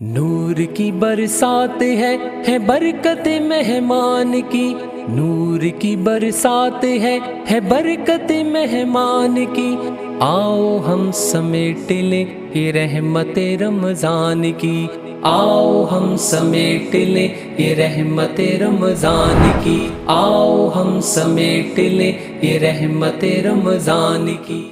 نور کی برسات ہے برکت مہمان کی، نور کی برسات ہے برکت مہمان کی، آؤ ہم سمیٹ لیں یہ رحمت رمضان کی، آؤ ہم سمیٹ لیں یہ رحمت رمضان کی، آؤ ہم سمیٹ لیں یہ رحمت رمضان کی۔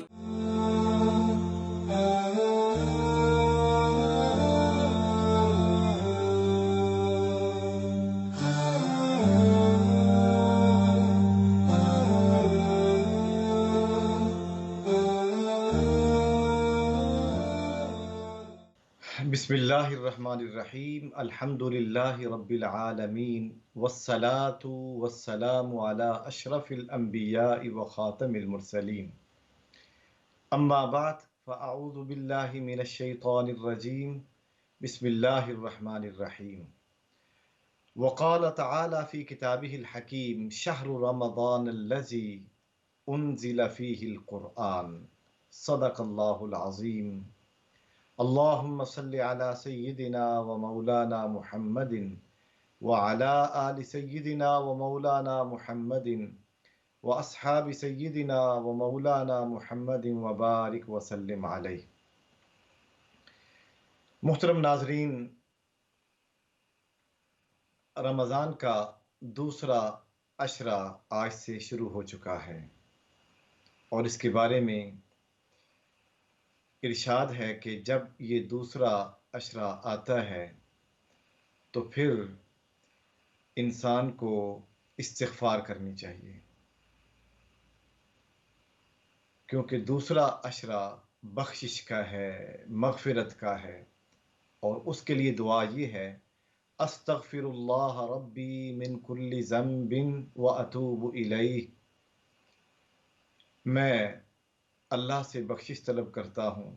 بسم اللہ الرحمن الرحیم، الحمد للہ رب العالمین، والصلاة والسلام علی اشرف الانبیاء وخاتم المرسلین، اما بعد فاعوذ باللہ من الشیطان الرجیم، بسم اللہ الرحمن الرحیم۔ وقال تعالی فی کتابہ الحکیم، شہر رمضان الذی انزل فیہ القرآن، صدق اللہ العظیم۔ اللہم صلی علی سیدنا و مولانا محمد وعلی آل سیدنا و مولانا محمد و اصحاب سیدنا و مولانا محمد وبارک وسلم علیہ۔ محترم ناظرین، رمضان کا دوسرا عشرہ آج سے شروع ہو چکا ہے، اور اس کے بارے میں ارشاد ہے کہ جب یہ دوسرا عشرہ آتا ہے تو پھر انسان کو استغفار کرنی چاہیے، کیونکہ دوسرا عشرہ بخشش کا ہے، مغفرت کا ہے، اور اس کے لیے دعا یہ ہے، استغفر اللہ ربی من کل ذنب واتوب الیہ، میں اللہ سے بخشش طلب کرتا ہوں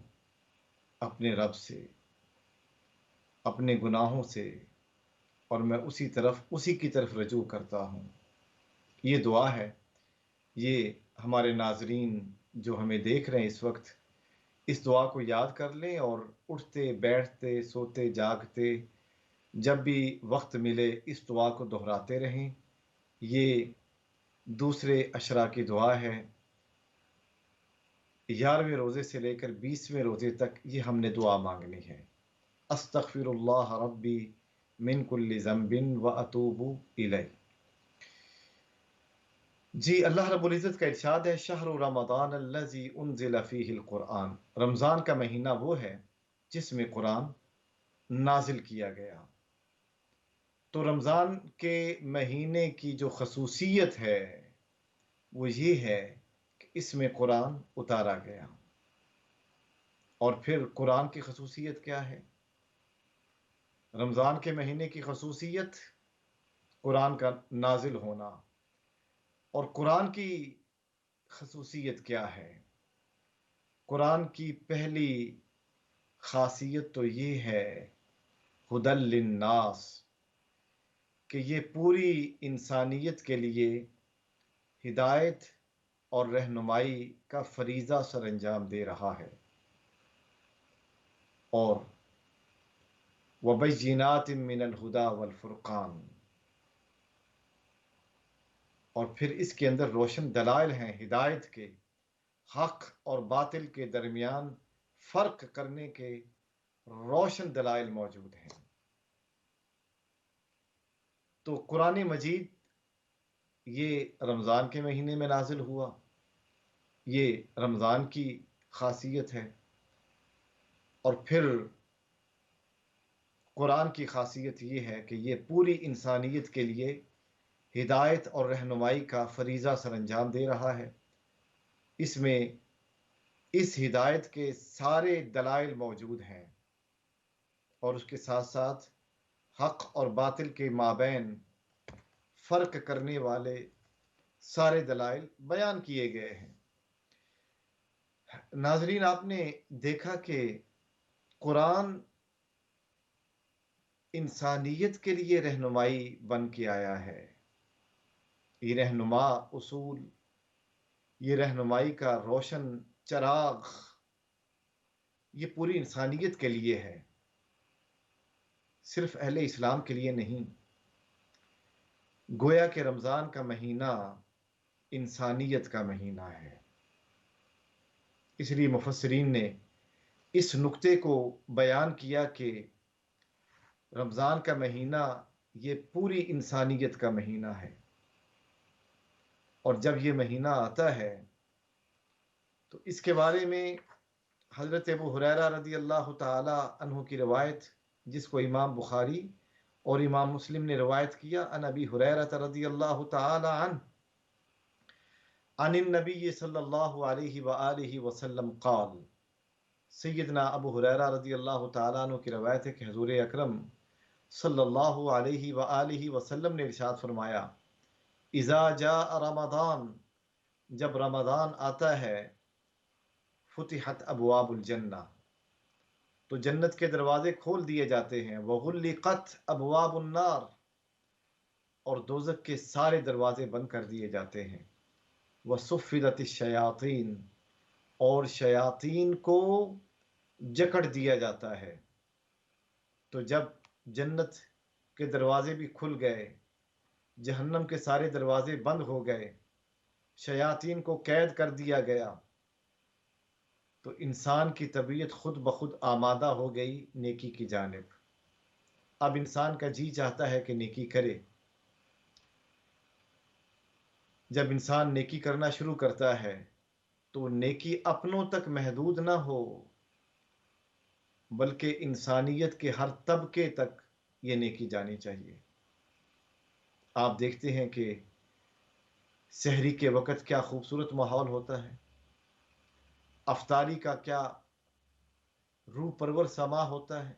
اپنے رب سے، اپنے گناہوں سے، اور میں اسی کی طرف رجوع کرتا ہوں۔ یہ دعا ہے، یہ ہمارے ناظرین جو ہمیں دیکھ رہے ہیں اس وقت، اس دعا کو یاد کر لیں اور اٹھتے بیٹھتے سوتے جاگتے جب بھی وقت ملے اس دعا کو دہراتے رہیں۔ یہ دوسرے عشرہ کی دعا ہے، 11ویں روزے سے لے کر 20ویں روزے تک یہ ہم نے دعا مانگنی ہے، استغفر اللہ ربی من کل ذنب واتوب الیہ۔ جی، اللہ رب العزت کا ارشاد ہے، شہر رمضان الذی انزل فیہ القرآن، رمضان کا مہینہ وہ ہے جس میں قرآن نازل کیا گیا۔ تو رمضان کے مہینے کی جو خصوصیت ہے وہ یہ ہے کہ اس میں قرآن اتارا گیا۔ اور پھر قرآن کی خصوصیت کیا ہے؟ رمضان کے مہینے کی خصوصیت قرآن کا نازل ہونا، اور قرآن کی خصوصیت کیا ہے؟ قرآن کی پہلی خاصیت تو یہ ہے ھدی للناس، کہ یہ پوری انسانیت کے لیے ہدایت اور رہنمائی کا فریضہ سر انجام دے رہا ہے، اور وبینات من الہدی والفرقان، اور پھر اس کے اندر روشن دلائل ہیں ہدایت کے، حق اور باطل کے درمیان فرق کرنے کے روشن دلائل موجود ہیں۔ تو قرآن مجید یہ رمضان کے مہینے میں نازل ہوا، یہ رمضان کی خاصیت ہے۔ اور پھر قرآن کی خاصیت یہ ہے کہ یہ پوری انسانیت کے لیے ہدایت اور رہنمائی کا فریضہ سر انجام دے رہا ہے۔ اس میں اس ہدایت کے سارے دلائل موجود ہیں، اور اس کے ساتھ ساتھ حق اور باطل کے مابین فرق کرنے والے سارے دلائل بیان کیے گئے ہیں۔ ناظرین، آپ نے دیکھا کہ قرآن انسانیت کے لیے رہنمائی بن کے آیا ہے۔ یہ رہنما اصول، یہ رہنمائی کا روشن چراغ، یہ پوری انسانیت کے لیے ہے۔ صرف اہل اسلام کے لیے نہیں، گویا کہ رمضان کا مہینہ انسانیت کا مہینہ ہے۔ اس لیے مفسرین نے اس نقطے کو بیان کیا کہ رمضان کا مہینہ یہ پوری انسانیت کا مہینہ ہے، اور جب یہ مہینہ آتا ہے تو اس کے بارے میں حضرت ابو ہریرہ رضی اللہ تعالی عنہ کی روایت، جس کو امام بخاری اور امام مسلم نے روایت کیا، عن ابی ہریرہ رضی اللہ تعالی عنہ عن النبی صلی اللہ علیہ وآلہ وسلم قال، سیدنا ابو ہریرہ رضی اللہ تعالیٰ عنہ کی روایت ہے کہ حضور اکرم صلی اللہ علیہ وآلہ وسلم نے ارشاد فرمایا، اذا جاء رمضان، جب رمضان آتا ہے، فتحت ابواب الجنہ، تو جنت کے دروازے کھول دیے جاتے ہیں، وغلقت ابواب النار، اور دوزخ کے سارے دروازے بند کر دیے جاتے ہیں، وصفدت الشیاطین، اور شیاطین کو جکڑ دیا جاتا ہے۔ تو جب جنت کے دروازے بھی کھل گئے، جہنم کے سارے دروازے بند ہو گئے، شیاطین کو قید کر دیا گیا، تو انسان کی طبیعت خود بخود آمادہ ہو گئی نیکی کی جانب۔ اب انسان کا جی چاہتا ہے کہ نیکی کرے۔ جب انسان نیکی کرنا شروع کرتا ہے تو نیکی اپنوں تک محدود نہ ہو، بلکہ انسانیت کے ہر طبقے تک یہ نیکی جانی چاہیے۔ آپ دیکھتے ہیں کہ سحری کے وقت کیا خوبصورت ماحول ہوتا ہے، افطاری کا کیا روح پرور سما ہوتا ہے۔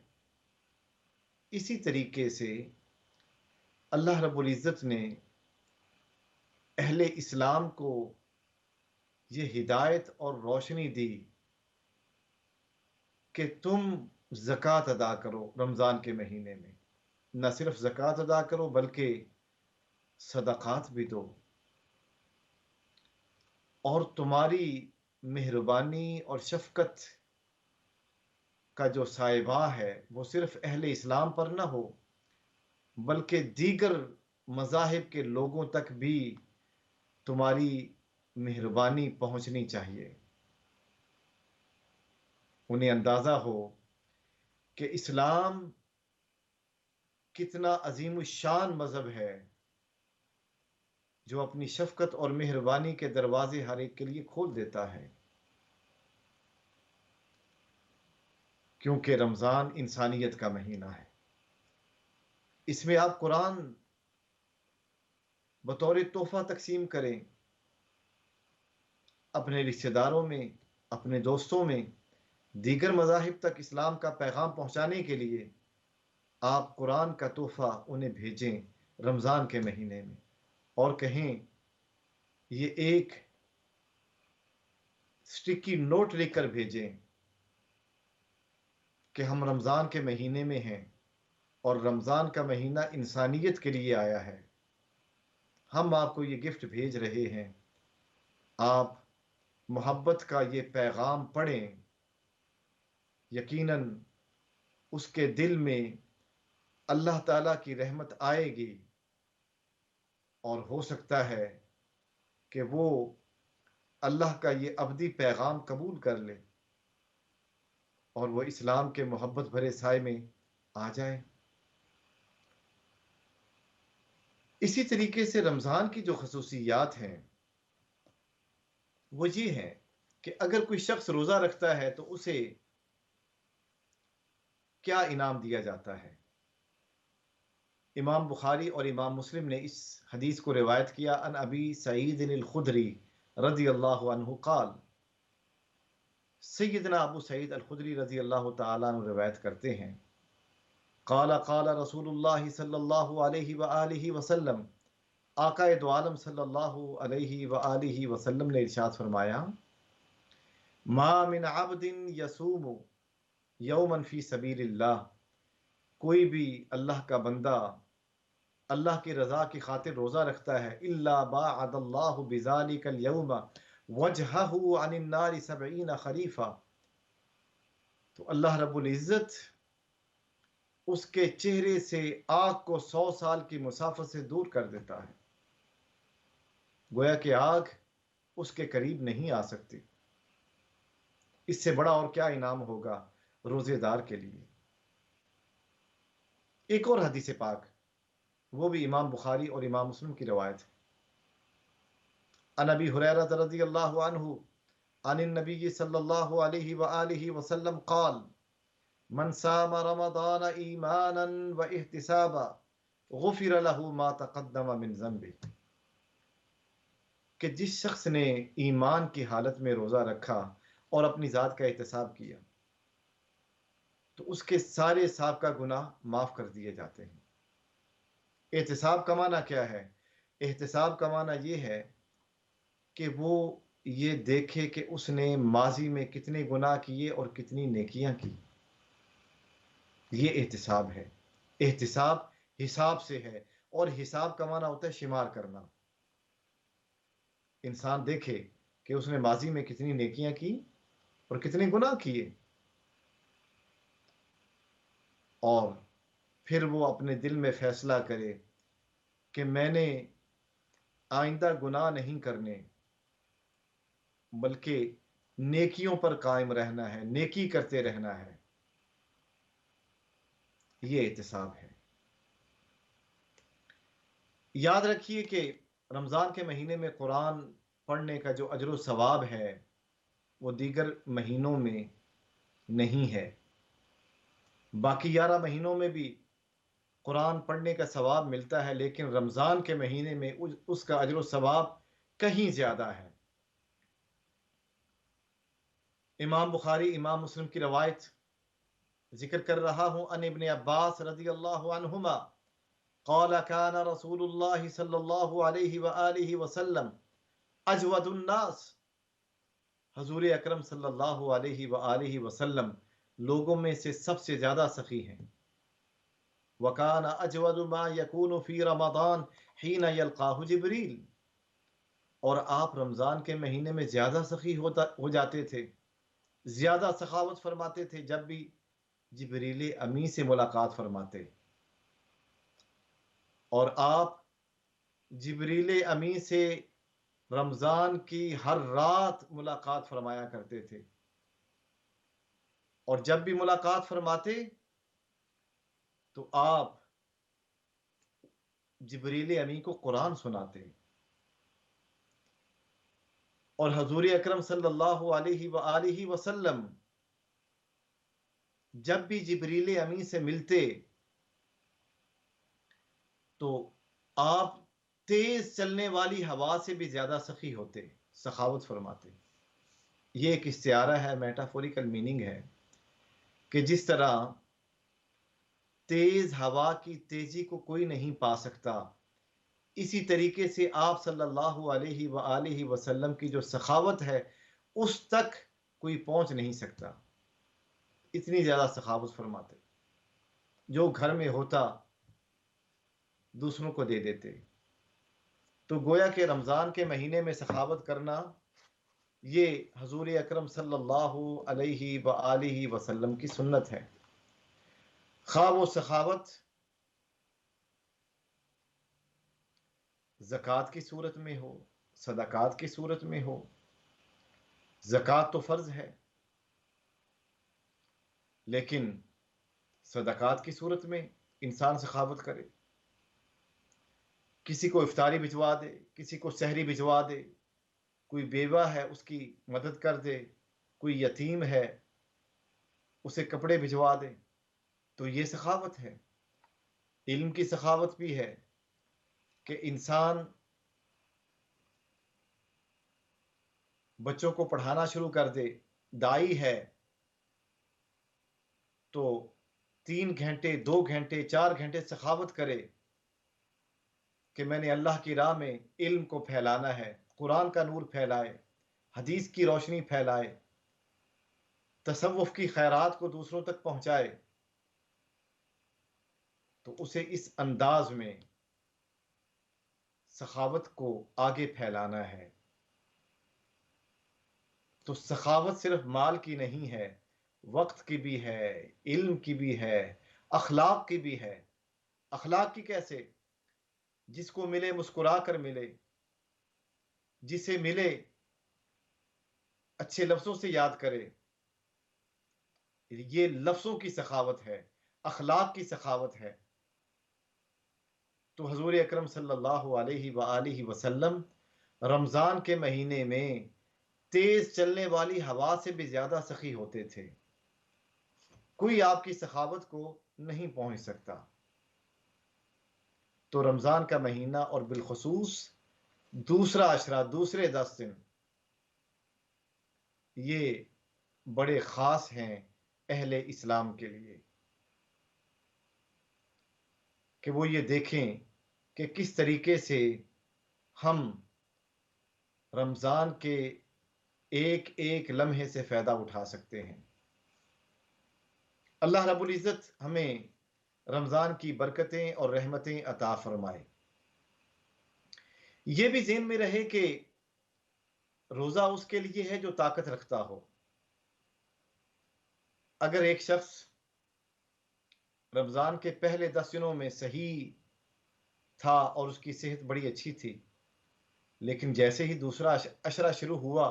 اسی طریقے سے اللہ رب العزت نے اہل اسلام کو یہ ہدایت اور روشنی دی کہ تم زکوٰۃ ادا کرو رمضان کے مہینے میں، نہ صرف زکوٰۃ ادا کرو بلکہ صدقات بھی دو، اور تمہاری مہربانی اور شفقت کا جو سائبہ ہے وہ صرف اہل اسلام پر نہ ہو، بلکہ دیگر مذاہب کے لوگوں تک بھی تمہاری مہربانی پہنچنی چاہیے، انہیں اندازہ ہو کہ اسلام کتنا عظیم الشان مذہب ہے جو اپنی شفقت اور مہربانی کے دروازے ہر ایک کے لیے کھول دیتا ہے، کیونکہ رمضان انسانیت کا مہینہ ہے۔ اس میں آپ قرآن بطور تحفہ تقسیم کریں، اپنے رشتہ داروں میں، اپنے دوستوں میں، دیگر مذاہب تک اسلام کا پیغام پہنچانے کے لیے آپ قرآن کا تحفہ انہیں بھیجیں رمضان کے مہینے میں، اور کہیں یہ ایک سٹکی نوٹ لکھ کر بھیجیں کہ ہم رمضان کے مہینے میں ہیں اور رمضان کا مہینہ انسانیت کے لیے آیا ہے، ہم آپ کو یہ گفٹ بھیج رہے ہیں، آپ محبت کا یہ پیغام پڑھیں، یقیناً اس کے دل میں اللہ تعالیٰ کی رحمت آئے گی، اور ہو سکتا ہے کہ وہ اللہ کا یہ ابدی پیغام قبول کر لے اور وہ اسلام کے محبت بھرے سائے میں آ جائے۔ اسی طریقے سے رمضان کی جو خصوصیات ہیں وہ یہ ہیں کہ اگر کوئی شخص روزہ رکھتا ہے تو اسے کیا انعام دیا جاتا ہے۔ امام بخاری اور امام مسلم نے اس حدیث کو روایت کیا، ان ابی سعید الخدری رضی اللہ عنہ قال، سیدنا ابو سعید الخدری رضی اللہ تعالیٰ عنہ روایت کرتے ہیں، قال قال رسول اللہ صلی اللہ علیہ وآلہ وسلم، آقا دو عالم صلی اللہ علیہ وآلہ وسلم نے ارشاد فرمایا، ما من عبد یصوم یوما فی سبیل اللہ، کوئی بھی اللہ کا بندہ اللہ کی رضا کی خاطر روزہ رکھتا ہے، الا باعد اللہ بذالک اليوم وجہہ عن النار 70 خریفا، تو اللہ رب العزت اس کے چہرے سے آگ کو 100 سال کی مسافت سے دور کر دیتا ہے۔ گویا کہ آگ اس کے قریب نہیں آ سکتی۔ اس سے بڑا اور کیا انعام ہوگا روزے دار کے لیے۔ ایک اور حدیث پاک، وہ بھی امام بخاری اور امام مسلم کی روایت ہے۔ عن ابی ہریرہ رضی اللہ عنہ عن النبی صلی اللہ علیہ وآلہ وسلم قال من صام رمضان ایمانا واحتسابا غفر له ما تقدم من ذنبه، کہ جس شخص نے ایمان کی حالت میں روزہ رکھا اور اپنی ذات کا احتساب کیا تو اس کے سارے سابقہ گناہ معاف کر دیے جاتے ہیں۔ احتساب کا معنی کیا ہے؟ احتساب کا معنی یہ ہے کہ وہ یہ دیکھے کہ اس نے ماضی میں کتنے گناہ کیے اور کتنی نیکیاں کی۔ یہ احتساب ہے۔ احتساب حساب سے ہے، اور حساب کا معنی ہوتا ہے شمار کرنا۔ انسان دیکھے کہ اس نے ماضی میں کتنی نیکیاں کی اور کتنے گناہ کیے، اور پھر وہ اپنے دل میں فیصلہ کرے کہ میں نے آئندہ گناہ نہیں کرنے، بلکہ نیکیوں پر قائم رہنا ہے، نیکی کرتے رہنا ہے۔ یہ احتساب ہے۔ یاد رکھیے کہ رمضان کے مہینے میں قرآن پڑھنے کا جو اجر و ثواب ہے وہ دیگر مہینوں میں نہیں ہے۔ باقی 11 مہینوں میں بھی قرآن پڑھنے کا ثواب ملتا ہے، لیکن رمضان کے مہینے میں اس کا اجر و ثواب کہیں زیادہ ہے۔ امام بخاری امام مسلم کی روایت ذکر کر رہا ہوں، ان ابن عباس رضی اللہ عنہما قال كان رسول اللہ صلی اللہ علیہ وآلہ وسلم اجود الناس، حضور اکرم صلی اللہ علیہ وآلہ وسلم لوگوں میں سے سب سے زیادہ سخی ہیں۔ وَكَانَ أَجْوَدُ مَا يَكُونُ فِي رَمَضَانَ حِينَ يَلْقَاهُ جِبْرِيلُ، اور آپ رمضان کے مہینے میں زیادہ سخی ہو جاتے تھے، زیادہ سخاوت فرماتے تھے جب بھی جبریل امی سے ملاقات فرماتے، اور آپ جبریل امی سے رمضان کی ہر رات ملاقات فرمایا کرتے تھے، اور جب بھی ملاقات فرماتے تو آپ جبریل امی کو قرآن سناتے، اور حضور اکرم صلی اللہ علیہ وآلہ وسلم جب بھی جبریل امی سے ملتے تو آپ تیز چلنے والی ہوا سے بھی زیادہ سخی ہوتے، سخاوت فرماتے۔ یہ ایک استعارہ ہے، میٹافوریکل میننگ ہے کہ جس طرح تیز ہوا کی تیزی کو کوئی نہیں پا سکتا، اسی طریقے سے آپ صلی اللہ علیہ وآلہ وسلم کی جو سخاوت ہے اس تک کوئی پہنچ نہیں سکتا، اتنی زیادہ سخاوت فرماتے۔ جو گھر میں ہوتا دوسروں کو دے دیتے۔ تو گویا کہ رمضان کے مہینے میں سخاوت کرنا یہ حضور اکرم صلی اللہ علیہ وآلہ وسلم کی سنت ہے۔ خواہ وہ سخاوت زکوٰۃ کی صورت میں ہو، صدقات کی صورت میں ہو۔ زکوٰۃ تو فرض ہے، لیکن صدقات کی صورت میں انسان سخاوت کرے، کسی کو افطاری بھجوا دے، کسی کو سحری بھجوا دے، کوئی بیوہ ہے اس کی مدد کر دے، کوئی یتیم ہے اسے کپڑے بھجوا دے، تو یہ سخاوت ہے۔ علم کی سخاوت بھی ہے کہ انسان بچوں کو پڑھانا شروع کر دے، دائی ہے تو 3 گھنٹے 2 گھنٹے 4 گھنٹے سخاوت کرے کہ میں نے اللہ کی راہ میں علم کو پھیلانا ہے، قرآن کا نور پھیلائے، حدیث کی روشنی پھیلائے، تصوف کی خیرات کو دوسروں تک پہنچائے، تو اسے اس انداز میں سخاوت کو آگے پھیلانا ہے۔ تو سخاوت صرف مال کی نہیں ہے، وقت کی بھی ہے، علم کی بھی ہے، اخلاق کی بھی ہے۔ اخلاق کی کیسے؟ جس کو ملے مسکرا کر ملے، جسے ملے اچھے لفظوں سے یاد کرے۔ یہ لفظوں کی سخاوت ہے، اخلاق کی سخاوت ہے۔ تو حضور اکرم صلی اللہ علیہ وآلہ وسلم رمضان کے مہینے میں تیز چلنے والی ہوا سے بھی زیادہ سخی ہوتے تھے۔ کوئی آپ کی سخاوت کو نہیں پہنچ سکتا۔ تو رمضان کا مہینہ اور بالخصوص دوسرا عشرہ، دوسرے 10 دن، یہ بڑے خاص ہیں اہل اسلام کے لیے، کہ وہ یہ دیکھیں کہ کس طریقے سے ہم رمضان کے ایک ایک لمحے سے فائدہ اٹھا سکتے ہیں۔ اللہ رب العزت ہمیں رمضان کی برکتیں اور رحمتیں عطا فرمائے۔ یہ بھی ذہن میں رہے کہ روزہ اس کے لیے ہے جو طاقت رکھتا ہو۔ اگر ایک شخص رمضان کے پہلے 10 دنوں میں صحیح تھا اور اس کی صحت بڑی اچھی تھی، لیکن جیسے ہی دوسرا عشرہ شروع ہوا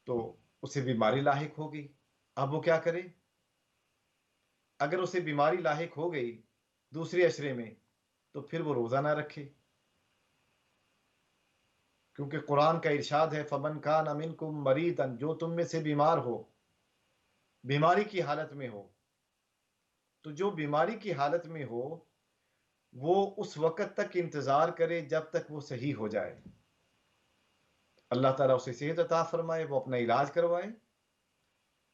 تو اسے بیماری لاحق ہو گئی، اب وہ کیا کرے؟ اگر اسے بیماری لاحق ہو گئی دوسرے عشرے میں تو پھر وہ روزہ نہ رکھے، کیونکہ قرآن کا ارشاد ہے فَمَنْ كَانَ مِنْكُمْ مَرِيضًا، جو تم میں سے بیمار ہو، بیماری کی حالت میں ہو، تو جو بیماری کی حالت میں ہو وہ اس وقت تک انتظار کرے جب تک وہ صحیح ہو جائے، اللہ تعالیٰ اسے صحت عطا فرمائے، وہ اپنا علاج کروائے،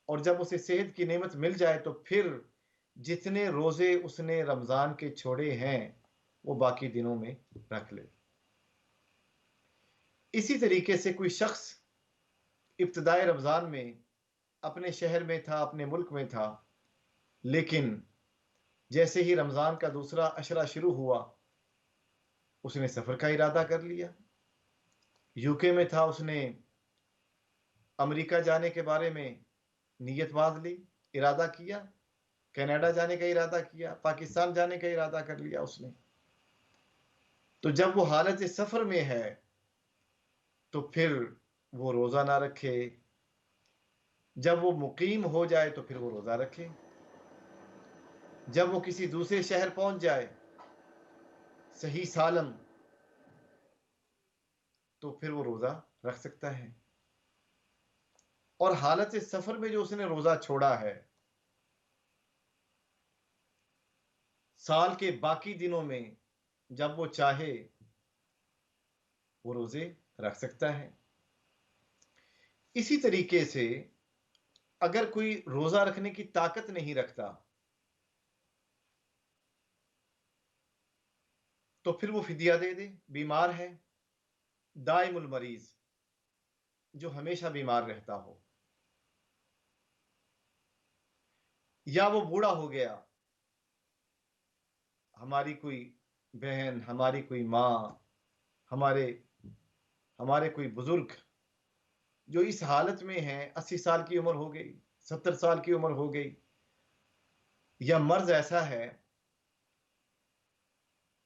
اور جب اسے صحت کی نعمت مل جائے تو پھر جتنے روزے اس نے رمضان کے چھوڑے ہیں وہ باقی دنوں میں رکھ لے۔ اسی طریقے سے کوئی شخص ابتدائے رمضان میں اپنے شہر میں تھا، اپنے ملک میں تھا، لیکن جیسے ہی رمضان کا دوسرا عشرہ شروع ہوا اس نے سفر کا ارادہ کر لیا۔ یو کے میں تھا، اس نے امریکہ جانے کے بارے میں نیت باندھ لی، ارادہ کیا، کینیڈا جانے کا ارادہ کیا، پاکستان جانے کا ارادہ کر لیا اس نے۔ تو جب وہ حالت سفر میں ہے تو پھر وہ روزہ نہ رکھے، جب وہ مقیم ہو جائے تو پھر وہ روزہ رکھے، جب وہ کسی دوسرے شہر پہنچ جائے صحیح سالم تو پھر وہ روزہ رکھ سکتا ہے۔ اور حالت سفر میں جو اس نے روزہ چھوڑا ہے سال کے باقی دنوں میں جب وہ چاہے وہ روزے رکھ سکتا ہے۔ اسی طریقے سے اگر کوئی روزہ رکھنے کی طاقت نہیں رکھتا تو پھر وہ فدیہ دے دے۔ بیمار ہے، دائم المریض، جو ہمیشہ بیمار رہتا ہو، یا وہ بوڑھا ہو گیا، ہماری کوئی بہن، ہماری کوئی ماں، ہمارے کوئی بزرگ جو اس حالت میں ہیں، 80 سال کی عمر ہو گئی، 70 سال کی عمر ہو گئی، یا مرض ایسا ہے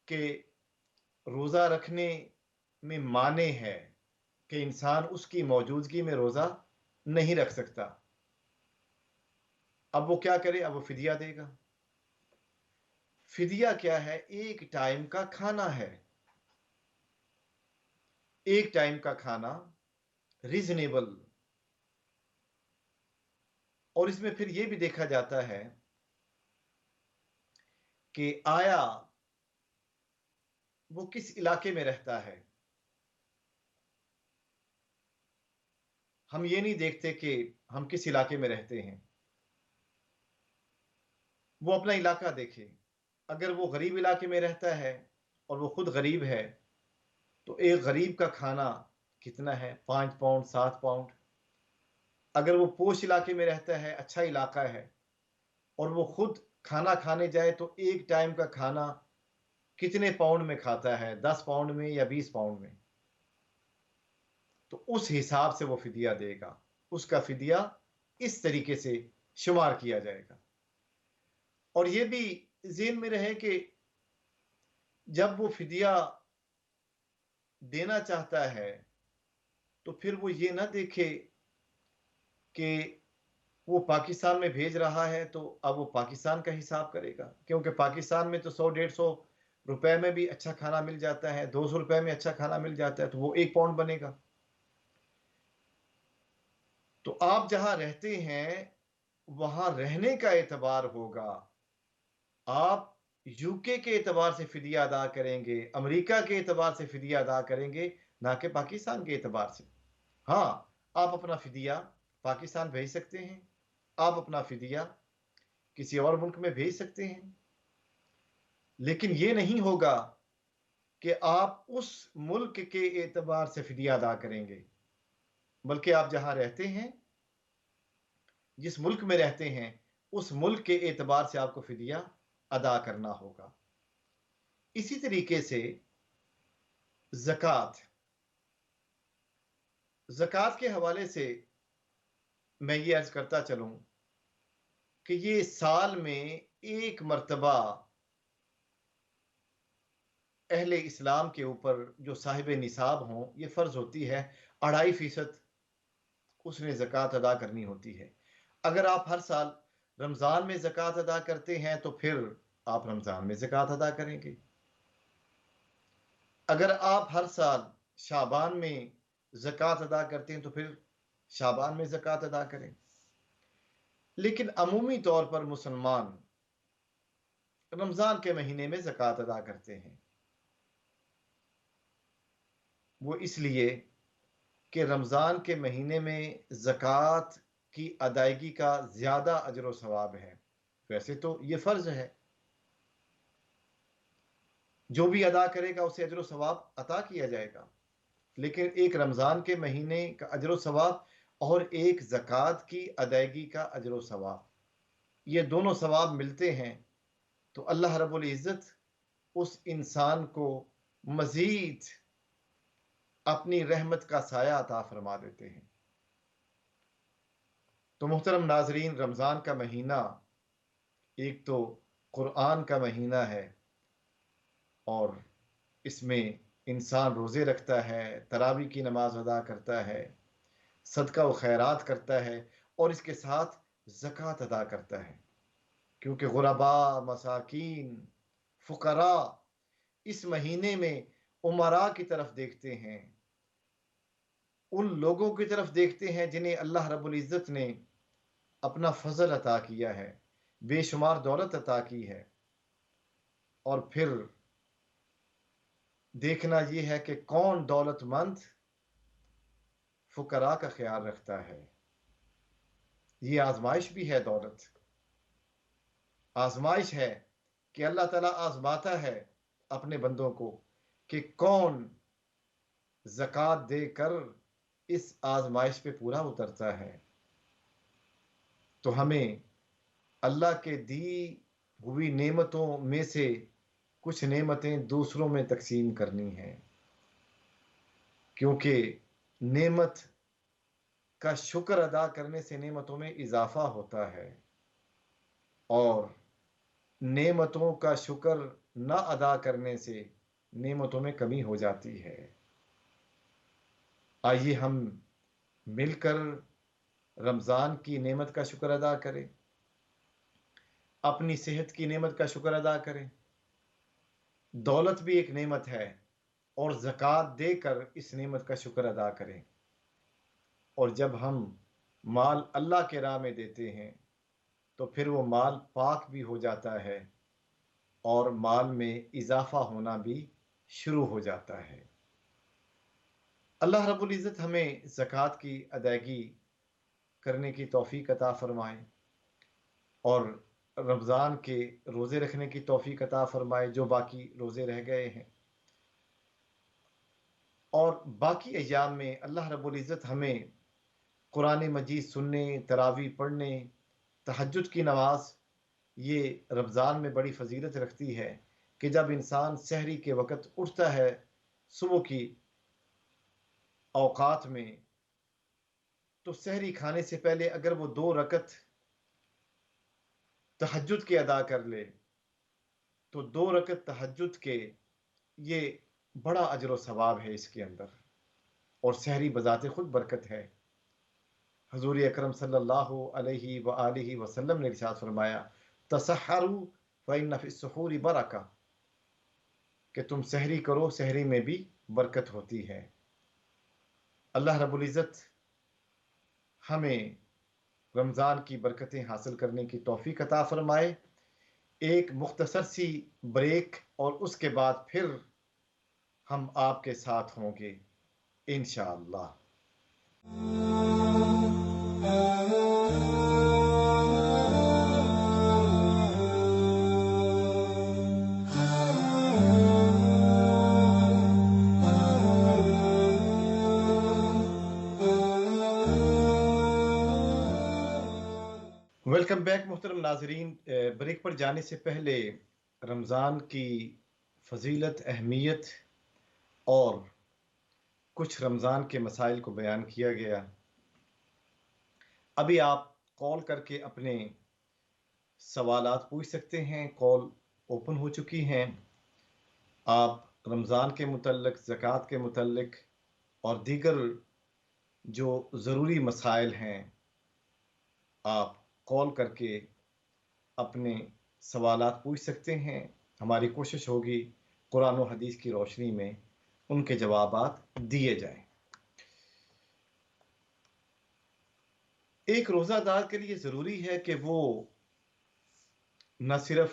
کہ روزہ رکھنے میں مانع ہے کہ انسان اس کی موجودگی میں روزہ نہیں رکھ سکتا، اب وہ کیا کرے؟ اب وہ فدیہ دے گا۔ فدیہ کیا ہے؟ ایک ٹائم کا کھانا ہے، ایک ٹائم کا کھانا ریزنیبل۔ اور اس میں پھر یہ بھی دیکھا جاتا ہے کہ آیا وہ کس علاقے میں رہتا ہے۔ ہم یہ نہیں دیکھتے کہ ہم کس علاقے میں رہتے ہیں، وہ اپنا علاقہ دیکھے۔ اگر وہ غریب علاقے میں رہتا ہے اور وہ خود غریب ہے تو ایک غریب کا کھانا کتنا ہے؟ 5 پاؤنڈ، 7 پاؤنڈ۔ اگر وہ پوش علاقے میں رہتا ہے، اچھا علاقہ ہے، اور وہ خود کھانا کھانے جائے تو ایک ٹائم کا کھانا کتنے پاؤنڈ میں کھاتا ہے؟ 10 پاؤنڈ میں یا 20 پاؤنڈ میں؟ تو اس حساب سے وہ فدیہ دے گا، اس کا فدیہ اس طریقے سے شمار کیا جائے گا۔ اور یہ بھی ذہن میں رہے کہ جب وہ فدیہ دینا چاہتا ہے تو پھر وہ یہ نہ دیکھے کہ وہ پاکستان میں بھیج رہا ہے تو اب وہ پاکستان کا حساب کرے گا، کیونکہ پاکستان میں تو 100 150 روپے میں بھی اچھا کھانا مل جاتا ہے، 200 روپے میں اچھا کھانا مل جاتا ہے، تو وہ 1 پاؤنڈ بنے گا۔ تو آپ جہاں رہتے ہیں وہاں رہنے کا اعتبار ہوگا، آپ UK کے اعتبار سے فدیہ ادا کریں گے، امریکہ کے اعتبار سے فدیہ ادا کریں گے، نہ کہ پاکستان کے اعتبار سے۔ ہاں، آپ اپنا فدیہ پاکستان بھیج سکتے ہیں، آپ اپنا فدیہ کسی اور ملک میں بھیج سکتے ہیں، لیکن یہ نہیں ہوگا کہ آپ اس ملک کے اعتبار سے فدیہ ادا کریں گے، بلکہ آپ جہاں رہتے ہیں، جس ملک میں رہتے ہیں، اس ملک کے اعتبار سے آپ کو فدیہ ادا کرنا ہوگا۔ اسی طریقے سے زکوٰۃ کے حوالے سے میں یہ عرض کرتا چلوں کہ یہ سال میں ایک مرتبہ اہل اسلام کے اوپر جو صاحب نصاب ہوں یہ فرض ہوتی ہے 2.5% اس نے زکوٰۃ ادا کرنی ہوتی ہے۔ اگر آپ ہر سال رمضان میں زکوٰۃ ادا کرتے ہیں تو پھر آپ رمضان میں زکوٰۃ ادا کریں گے، اگر آپ ہر سال شعبان میں زکوٰۃ ادا کرتے ہیں تو پھر شعبان میں زکوٰۃ ادا کریں۔ لیکن عمومی طور پر مسلمان رمضان کے مہینے میں زکوٰۃ ادا کرتے ہیں، وہ اس لیے کہ رمضان کے مہینے میں زکوٰۃ کی ادائیگی کا زیادہ اجر و ثواب ہے۔ ویسے تو یہ فرض ہے، جو بھی ادا کرے گا اسے اجر و ثواب عطا کیا جائے گا، لیکن ایک رمضان کے مہینے کا اجر و ثواب اور ایک زکوٰۃ کی ادائیگی کا اجر و ثواب، یہ دونوں ثواب ملتے ہیں تو اللہ رب العزت اس انسان کو مزید اپنی رحمت کا سایہ عطا فرما دیتے ہیں۔ تو محترم ناظرین، رمضان کا مہینہ ایک تو قرآن کا مہینہ ہے اور اس میں انسان روزے رکھتا ہے، تراویح کی نماز ادا کرتا ہے، صدقہ و خیرات کرتا ہے اور اس کے ساتھ زکوٰۃ ادا کرتا ہے، کیونکہ غرباء، مساکین، فقراء اس مہینے میں امراء کی طرف دیکھتے ہیں، ان لوگوں کی طرف دیکھتے ہیں جنہیں اللہ رب العزت نے اپنا فضل عطا کیا ہے، بے شمار دولت عطا کی ہے، اور پھر دیکھنا یہ ہے کہ کون دولت مند فقراء کا خیال رکھتا ہے۔ یہ آزمائش بھی ہے، دولت آزمائش ہے کہ اللہ تعالیٰ آزماتا ہے اپنے بندوں کو کہ کون زکوٰۃ دے کر اس آزمائش پہ پورا اترتا ہے۔ تو ہمیں اللہ کے دی ہوئی نعمتوں میں سے کچھ نعمتیں دوسروں میں تقسیم کرنی ہیں، کیونکہ نعمت کا شکر ادا کرنے سے نعمتوں میں اضافہ ہوتا ہے، اور نعمتوں کا شکر نہ ادا کرنے سے نعمتوں میں کمی ہو جاتی ہے۔ آئیے ہم مل کر رمضان کی نعمت کا شکر ادا کریں، اپنی صحت کی نعمت کا شکر ادا کریں۔ دولت بھی ایک نعمت ہے اور زکوٰۃ دے کر اس نعمت کا شکر ادا کریں، اور جب ہم مال اللہ کے راہ میں دیتے ہیں تو پھر وہ مال پاک بھی ہو جاتا ہے اور مال میں اضافہ ہونا بھی شروع ہو جاتا ہے۔ اللہ رب العزت ہمیں زکوٰۃ کی ادائیگی کرنے کی توفیق عطا فرمائے اور رمضان کے روزے رکھنے کی توفیق عطا فرمائے جو باقی روزے رہ گئے ہیں، اور باقی ایام میں اللہ رب العزت ہمیں قرآن مجید سننے، تراویح پڑھنے، تہجد کی نماز، یہ رمضان میں بڑی فضیلت رکھتی ہے کہ جب انسان سحری کے وقت اٹھتا ہے صبح کی اوقات میں، تو سحری کھانے سے پہلے اگر وہ 2 رکعت تہجد کے ادا کر لے تو 2 رکعت تہجد کے یہ بڑا اجر و ثواب ہے اس کے اندر، اور سحری بذات خود برکت ہے۔ حضور اکرم صلی اللہ علیہ وآلہ وسلم نے ارشاد فرمایا تسحروا فإن فی السحور برکہ، کہ تم سحری کرو، سحری میں بھی برکت ہوتی ہے۔ اللہ رب العزت ہمیں رمضان کی برکتیں حاصل کرنے کی توفیق عطا فرمائے۔ ایک مختصر سی بریک اور اس کے بعد پھر ہم آپ کے ساتھ ہوں گے انشاءاللہ۔ ویلکم بیک محترم ناظرین۔ بریک پر جانے سے پہلے رمضان کی فضیلت، اہمیت اور کچھ رمضان کے مسائل کو بیان کیا گیا۔ ابھی آپ کال کر کے اپنے سوالات پوچھ سکتے ہیں، کال اوپن ہو چکی ہیں۔ آپ رمضان کے متعلق، زکوٰۃ کے متعلق اور دیگر جو ضروری مسائل ہیں، آپ کال کر کے اپنے سوالات پوچھ سکتے ہیں۔ ہماری کوشش ہوگی قرآن و حدیث کی روشنی میں ان کے جوابات دیے جائیں۔ ایک روزہ دار کے لیے ضروری ہے کہ وہ نہ صرف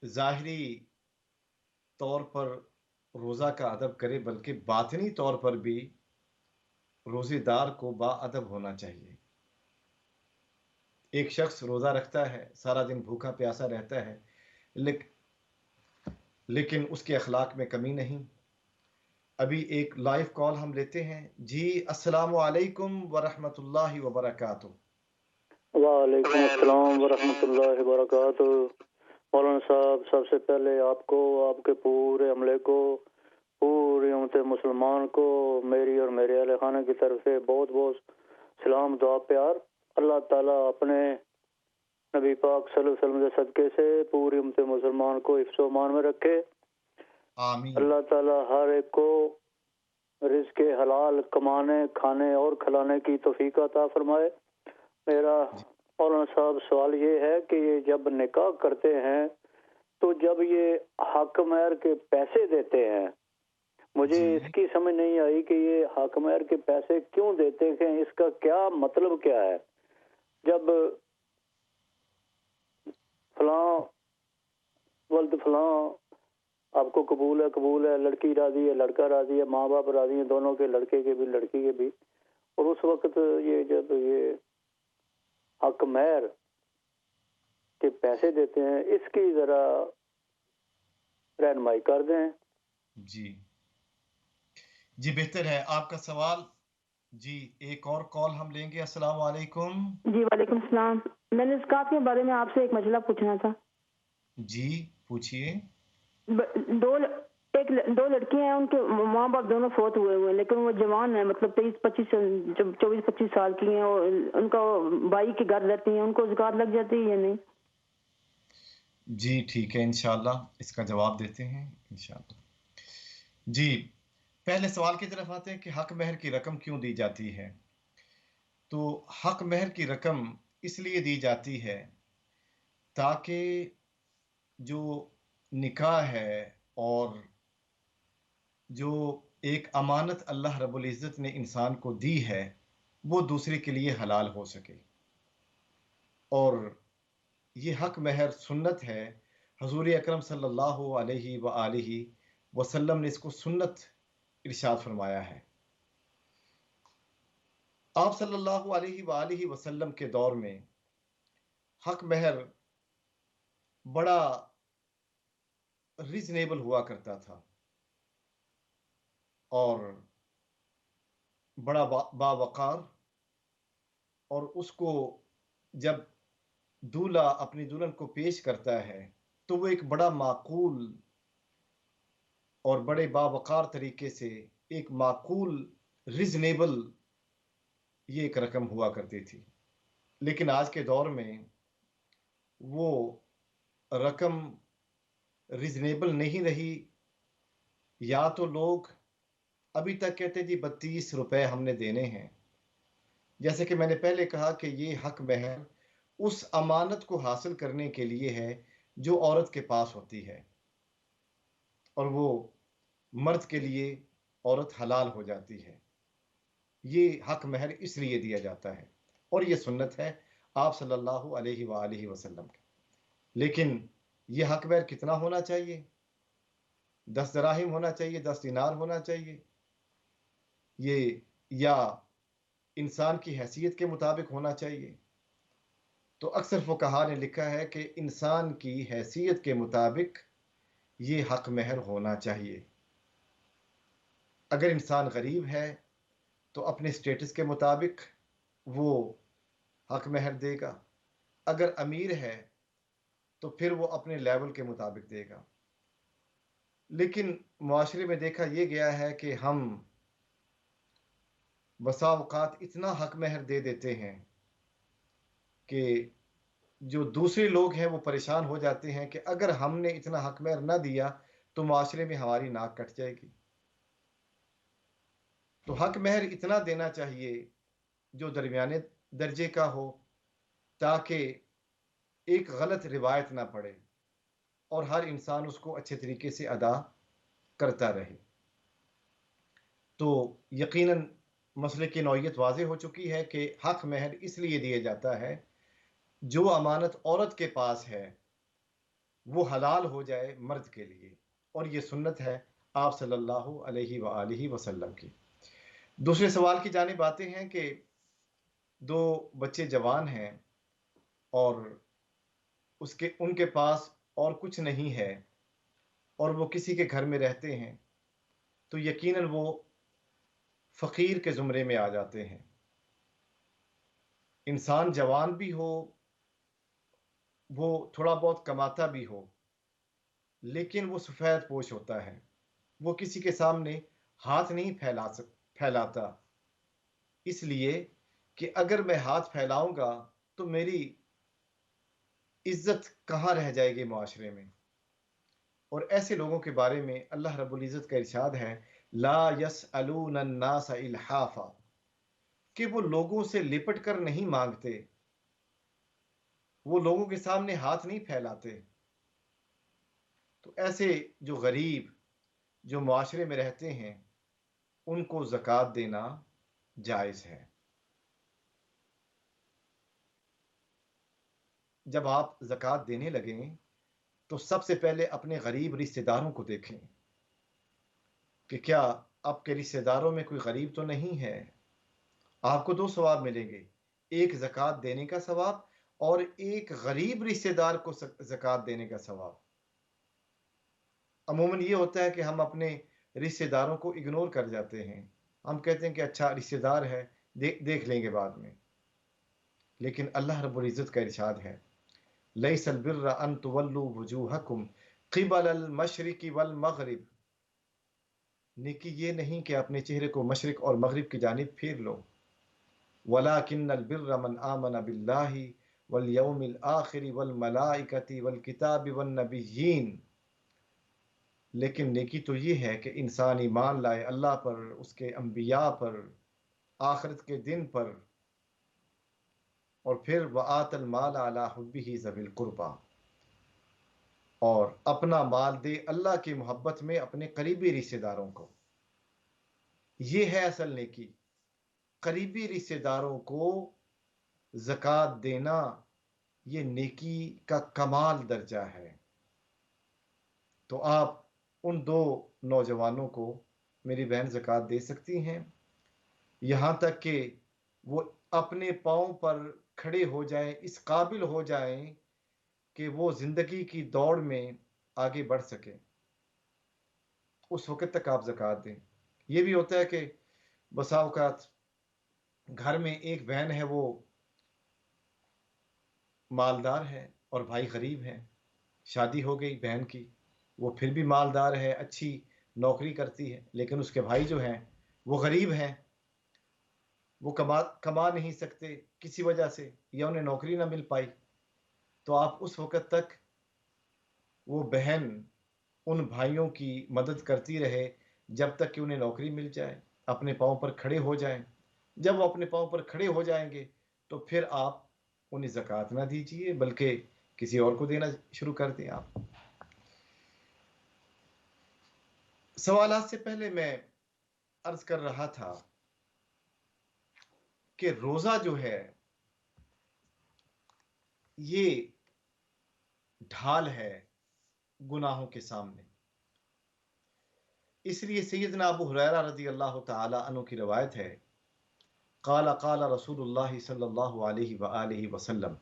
ظاہری طور پر روزہ کا ادب کرے بلکہ باطنی طور پر بھی روزے دار کو با ادب ہونا چاہیے۔ ایک شخص روزہ رکھتا ہے، سارا دن بھوکا پیاسا رہتا ہے، لیکن اس کے اخلاق میں کمی نہیں۔ ابھی ایک لائیو کال ہم لیتے ہیں۔ جی السلام علیکم ورحمۃ اللہ وبرکاتہ۔ وعلیکم السلام ورحمۃ اللہ وبرکاتہ۔ مولانا صاحب، سب سے پہلے آپ کو، آپ کے پورے عملے کو، پوری امت مسلمان کو میری اور میرے اہل خانہ کی طرف سے بہت بہت سلام، دعا، پیار۔ اللہ تعالیٰ اپنے نبی پاک صلی اللہ علیہ وسلم کے صدقے سے پوری امت مسلمان کو حفظ و امان میں رکھے۔ آمین۔ اللہ تعالیٰ ہر ایک کو رزق حلال کمانے، کھانے اور کھلانے کی توفیق عطا فرمائے۔ میرا مولانا صاحب سوال یہ ہے کہ یہ جب نکاح کرتے ہیں تو جب یہ حق مہر کے پیسے دیتے ہیں، مجھے اس کی سمجھ نہیں آئی کہ یہ حق مہر کے پیسے کیوں دیتے ہیں، اس کا کیا مطلب کیا ہے؟ جب فلاں ولد فلاں آپ کو قبول ہے، لڑکی راضی ہے، لڑکا راضی ہے، ماں باپ راضی ہیں، دونوں کے، لڑکے کے بھی لڑکی کے بھی، اور اس وقت یہ جب یہ حق مہر کے پیسے دیتے ہیں، اس کی ذرا رہنمائی کر دیں۔ جی بہتر ہے آپ کا سوال۔ جی ایک اور کال ہم لیں گے۔ السلام علیکم۔ جی وعلیکم السلام۔ میں نے زکوٰۃ کے بارے میں آپ سے ایک مسئلہ پوچھنا تھا۔ جی پوچھیے۔ دو لڑکیاں ہیں، ان کے ماں باپ دونوں فوت ہوئے ہیں، لیکن وہ جوان ہیں، مطلب 24-25 سال کی ہیں، اور ان کا بھائی کے گھر رہتی ہیں، ان کو زکوٰۃ لگ جاتی ہے یا نہیں؟ جی ٹھیک ہے، انشاءاللہ اس کا جواب دیتے ہیں انشاءاللہ۔ جی پہلے سوال کی طرف آتے ہیں کہ حق مہر کی رقم کیوں دی جاتی ہے۔ تو حق مہر کی رقم اس لیے دی جاتی ہے تاکہ جو نکاح ہے اور جو ایک امانت اللہ رب العزت نے انسان کو دی ہے وہ دوسرے کے لیے حلال ہو سکے، اور یہ حق مہر سنت ہے۔ حضور اکرم صلی اللہ علیہ وآلہ وسلم نے اس کو سنت ارشاد فرمایا ہے۔ آپ صلی اللہ علیہ وآلہ وسلم کے دور میں حق مہر بڑا ریزنیبل ہوا کرتا تھا اور بڑا باوقار، اور اس کو جب دولہا اپنی دلہن کو پیش کرتا ہے تو وہ ایک بڑا معقول اور بڑے باوقار طریقے سے ایک معقول ریزنیبل یہ ایک رقم ہوا کرتی تھی۔ لیکن آج کے دور میں وہ رقم ریزنیبل نہیں رہی، یا تو لوگ ابھی تک کہتے جی 32 روپے ہم نے دینے ہیں، جیسے کہ میں نے پہلے کہا کہ یہ حق مہر اس امانت کو حاصل کرنے کے لیے ہے جو عورت کے پاس ہوتی ہے، اور وہ مرد کے لیے عورت حلال ہو جاتی ہے۔ یہ حق مہر اس لیے دیا جاتا ہے، اور یہ سنت ہے آپ صلی اللہ علیہ وآلہ وسلم کی۔ لیکن یہ حق مہر کتنا ہونا چاہیے؟ 10 دراہم ہونا چاہیے، 10 دینار ہونا چاہیے، یہ یا انسان کی حیثیت کے مطابق ہونا چاہیے؟ تو اکثر فقہا نے لکھا ہے کہ انسان کی حیثیت کے مطابق یہ حق مہر ہونا چاہیے۔ اگر انسان غریب ہے تو اپنے سٹیٹس کے مطابق وہ حق مہر دے گا، اگر امیر ہے تو پھر وہ اپنے لیول کے مطابق دے گا۔ لیکن معاشرے میں دیکھا یہ گیا ہے کہ ہم بسا اوقات اتنا حق مہر دے دیتے ہیں کہ جو دوسرے لوگ ہیں وہ پریشان ہو جاتے ہیں کہ اگر ہم نے اتنا حق مہر نہ دیا تو معاشرے میں ہماری ناک کٹ جائے گی۔ تو حق مہر اتنا دینا چاہیے جو درمیانے درجے کا ہو، تاکہ ایک غلط روایت نہ پڑے اور ہر انسان اس کو اچھے طریقے سے ادا کرتا رہے۔ تو یقیناً مسئلے کی نوعیت واضح ہو چکی ہے کہ حق مہر اس لیے دیا جاتا ہے جو امانت عورت کے پاس ہے وہ حلال ہو جائے مرد کے لیے، اور یہ سنت ہے آپ صلی اللہ علیہ وآلہ وسلم کی۔ دوسرے سوال کی جانب آتے ہیں کہ 2 بچے جوان ہیں اور ان کے پاس اور کچھ نہیں ہے اور وہ کسی کے گھر میں رہتے ہیں، تو یقیناً وہ فقیر کے زمرے میں آ جاتے ہیں۔ انسان جوان بھی ہو، وہ تھوڑا بہت کماتا بھی ہو، لیکن وہ سفید پوش ہوتا ہے، وہ کسی کے سامنے ہاتھ نہیں پھیلاتا، اس لیے کہ اگر میں ہاتھ پھیلاؤں گا تو میری عزت کہاں رہ جائے گی معاشرے میں۔ اور ایسے لوگوں کے بارے میں اللہ رب العزت کا ارشاد ہے لا یسألون الناس الحافا، کہ وہ لوگوں سے لپٹ کر نہیں مانگتے، وہ لوگوں کے سامنے ہاتھ نہیں پھیلاتے۔ تو ایسے جو غریب جو معاشرے میں رہتے ہیں ان کو زکوٰۃ دینا جائز ہے۔ جب آپ زکوٰۃ دینے لگیں تو سب سے پہلے اپنے غریب رشتہ داروں کو دیکھیں کہ کیا آپ کے رشتہ داروں میں کوئی غریب تو نہیں ہے۔ آپ کو 2 ثواب ملیں گے، ایک زکوٰۃ دینے کا ثواب اور ایک غریب رشتہ دار کو زکوٰۃ دینے کا ثواب۔ عموماً یہ ہوتا ہے کہ ہم اپنے رشتہ داروں کو اگنور کر جاتے ہیں، ہم کہتے ہیں کہ اچھا رشتہ دار ہے دیکھ لیں گے بعد میں۔ لیکن اللہ رب العزت کا ارشاد ہے لیس البر ان تولوا وجوہکم قبل المشرق والمغرب، نیکی یہ نہیں کہ اپنے چہرے کو مشرق اور مغرب کی جانب پھیر لو، ولکن البر من آمن باللہ والیوم الآخر والملائکۃ والکتاب والنبیین، لیکن نیکی تو یہ ہے کہ انسان ایمان لائے اللہ پر، اس کے انبیاء پر، آخرت کے دن پر، اور پھر وآت المال علی حبہ ذوی القربیٰ، اور اپنا مال دے اللہ کی محبت میں اپنے قریبی رشتہ داروں کو۔ یہ ہے اصل نیکی، قریبی رشتہ داروں کو زکوٰۃ دینا، یہ نیکی کا کمال درجہ ہے۔ تو آپ ان 2 نوجوانوں کو میری بہن زکوٰۃ دے سکتی ہیں، یہاں تک کہ وہ اپنے پاؤں پر کھڑے ہو جائیں، اس قابل ہو جائیں کہ وہ زندگی کی دوڑ میں آگے بڑھ سکیں، اس وقت تک آپ زکوٰۃ دیں۔ یہ بھی ہوتا ہے کہ بسا اوقات گھر میں ایک بہن ہے وہ مالدار ہے اور بھائی غریب ہیں، شادی ہو گئی بہن کی، وہ پھر بھی مالدار ہے، اچھی نوکری کرتی ہے، لیکن اس کے بھائی جو ہیں وہ غریب ہیں، وہ کما نہیں سکتے کسی وجہ سے، یا انہیں نوکری نہ مل پائی، تو آپ اس وقت تک وہ بہن ان بھائیوں کی مدد کرتی رہے جب تک کہ انہیں نوکری مل جائے، اپنے پاؤں پر کھڑے ہو جائیں۔ جب وہ اپنے پاؤں پر کھڑے ہو جائیں گے تو پھر آپ انہیں زکوٰۃ نہ دیجیے بلکہ کسی اور کو دینا شروع کر دیں آپ۔ سوالات سے پہلے میں عرض کر رہا تھا کہ روزہ جو ہے یہ ڈھال ہے گناہوں کے سامنے۔ اس لیے سیدنا ابو ہریرہ رضی اللہ تعالی عنہ کی روایت ہے، قال قال رسول اللہ صلی اللہ علیہ وآلہ وسلم،